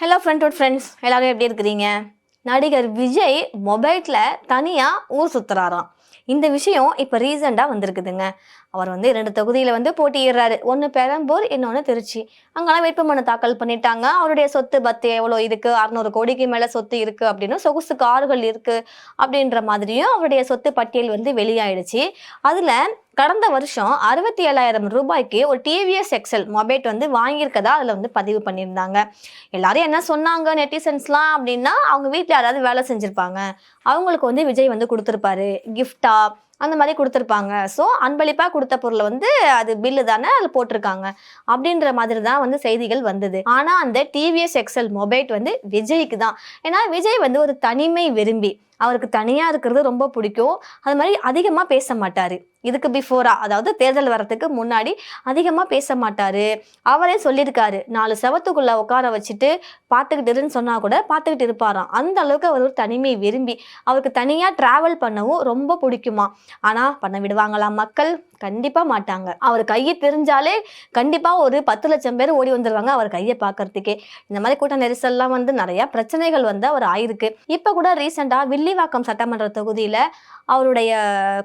Hello friends எல்லாரும் எப்படி இருக்கிறீங்க? நடிகர் விஜய் மொபைலில் தனியாக ஊர் சுற்றுறாராம். இந்த விஷயம் இப்போ ரீசெண்டாக வந்திருக்குதுங்க. அவர் 2 தொகுதியில் போட்டியிடுறாரு. ஒன்று பெரம்பூர், இன்னொன்று திருச்சி. அங்கெல்லாம் வேட்புமனு தாக்கல் பண்ணிட்டாங்க. அவருடைய சொத்து பத்து எவ்வளோ இருக்குது, 600 கோடிக்கு மேலே சொத்து இருக்குது அப்படின்னு, சொகுசு கார்கள் இருக்குது அப்படின்ற மாதிரியும் அவருடைய சொத்து பட்டியல் வெளியாயிடுச்சு. அதில் கடந்த வருஷம் 67,000 ரூபாய்க்கு ஒரு டிவிஎஸ் எக்ஸல் மொபைல் வாங்கியிருக்கதா அதில் பதிவு பண்ணியிருந்தாங்க. எல்லாரும் என்ன சொன்னாங்க நெட்டிசன்ஸ்லாம் அப்படின்னா, அவங்க வீட்டில் யாராவது வேலை செஞ்சுருப்பாங்க, அவங்களுக்கு விஜய் கொடுத்துருப்பாரு கிஃப்டா அந்த மாதிரி கொடுத்துருப்பாங்க. ஸோ அன்பளிப்பாக கொடுத்த பொருளை அது பில்லு தானே அது போட்டிருக்காங்க அப்படின்ற மாதிரி தான் செய்திகள் வந்தது. ஆனால் அந்த டிவிஎஸ் எக்ஸல் மொபைல் விஜய்க்கு தான். ஏன்னா விஜய் ஒரு தனிமை விரும்பி, அவருக்கு தனியாக இருக்கிறது ரொம்ப பிடிக்கும். அது மாதிரி அதிகமாக பேச மாட்டார். இதுக்கு பிஃபோரா, அதாவது தேர்தல் வரத்துக்கு முன்னாடி அதிகமாக பேச மாட்டார். அவரே சொல்லியிருக்காரு, 4 செவத்துக்குள்ளே உட்கார வச்சுட்டு பார்த்துக்கிட்டுருன்னு சொன்னால் கூட பார்த்துக்கிட்டு இருப்பாராம். அந்த அளவுக்கு அவர் ஒரு தனிமை விரும்பி, அவருக்கு தனியாக ட்ராவல் பண்ணவும் ரொம்ப பிடிக்குமா. ஆனால் பண்ண விடுவாங்களா மக்கள்? கண்டிப்பாக மாட்டாங்க. அவர் கையை தெரிஞ்சாலே கண்டிப்பாக ஒரு 10 லட்சம் பேர் ஓடி வந்துடுவாங்க அவர் கையை பார்க்கறதுக்கே. இந்த மாதிரி கூட்ட நெரிசல்லாம் நிறைய பிரச்சனைகள் அவர் ஆயிருக்கு. இப்போ கூட ரீசெண்டாக வில்லிவாக்கம் சட்டமன்ற தொகுதியில் அவருடைய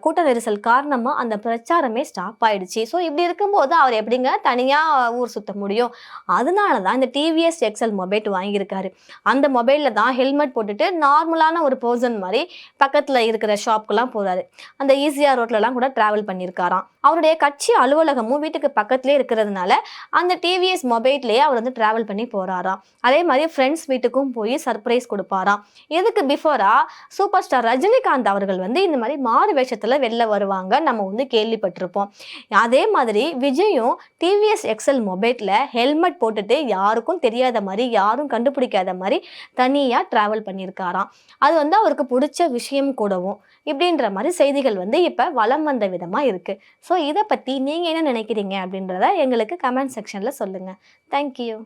கூட்ட நெரிசல் காரணமாக அந்த பிரச்சாரமே ஸ்டாப் ஆயிடுச்சு. ஸோ இப்படி இருக்கும்போது அவர் எப்படிங்க தனியாக ஊர் சுற்ற முடியும்? அதனால தான் இந்த டிவிஎஸ் எக்ஸல் மொபைல் வாங்கியிருக்காரு. அந்த மொபைலில் தான் ஹெல்மெட் போட்டுட்டு நார்மலான ஒரு பர்சன் மாதிரி பக்கத்தில் இருக்கிற ஷாப்புக்கெல்லாம் போகிறாரு. அந்த ஈசிஆர் ரோட்லலாம் கூட ட்ராவல் பண்ணியிருக்காராம். அவருடைய கட்சி அலுவலகமும் வீட்டுக்கு பக்கத்துலேயே இருக்கிறதுனால அந்த டிவிஎஸ் மொபைல்லேயே அவர் ட்ராவல் பண்ணி போகிறாராம். அதே மாதிரி ஃப்ரெண்ட்ஸ் வீட்டுக்கும் போய் சர்ப்ரைஸ் கொடுப்பாராம். இதுக்கு பிஃபோரா சூப்பர் ஸ்டார் ரஜினிகாந்த் அவர்கள் இந்த மாதிரி மாறு வேஷத்தில் வெளில வருவாங்க, நம்ம கேள்விப்பட்டிருப்போம். அதே மாதிரி விஜயும் டிவிஎஸ் எக்ஸல் மொபைலில் ஹெல்மெட் போட்டுட்டு யாருக்கும் தெரியாத மாதிரி, யாரும் கண்டுபிடிக்காத மாதிரி தனியாக ட்ராவல் பண்ணியிருக்காராம். அது அவருக்கு பிடிச்ச விஷயம் கூடவும் இப்படின்ற மாதிரி செய்திகள் இப்போ வலம் வந்த விதமாக இருக்குது. ஸோ இதை பற்றி நீங்கள் என்ன நினைக்கிறீங்க அப்படின்றத எங்களுக்கு கமெண்ட் செக்ஷனில் சொல்லுங்கள். தேங்க்யூ.